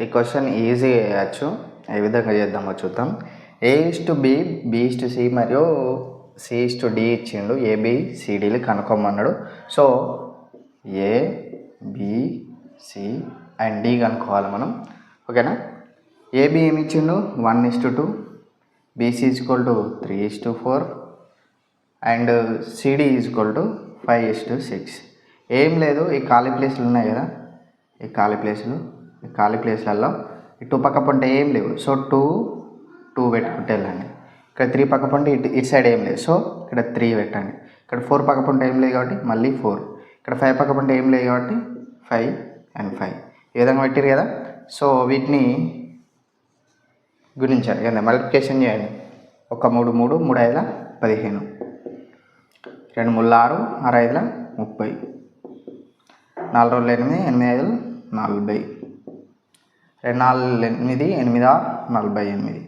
ఈ question easy చేయచ్చు. ఏ విధంగా చేద్దామో చూద్దాం. A:B, B:C మరియు C:D ఇచ్చిండు. ABCDలు కనుక్కోమన్నాడు. సో ABC అండ్ D కనుక్కోవాలి మనం. ఓకేనా. AB ఏమి ఇచ్చిండు 1:2, BC = 3:4 అండ్ CD = 5:6. ఏం లేదు, ఈ ఖాళీ ప్లేస్లు ఉన్నాయి కదా, ఈ ఖాళీ ప్లేస్లలో ఈ 2 పక్క పంట ఏం లేవు. సో 2 పెట్టుకుంటే వెళ్ళండి. ఇక్కడ 3 పక్క పంట ఇటు సైడ్ ఏం లేదు. సో ఇక్కడ 3 పెట్టండి. ఇక్కడ 4 పక్క పంట ఏం లేదు కాబట్టి మళ్ళీ 4. ఇక్కడ 5 పక్క పంట ఏం లేదు కాబట్టి 5 అండ్ 5 ఈ విధంగా పెట్టారు కదా. సో వీటిని గుణించాలి కదా, మల్టిప్లికేషన్ చేయండి. 1 3 3 3 5 15, 2 3 6 6 5 30, 4 2 8 8 5 40, 2 4 8 8 6 48,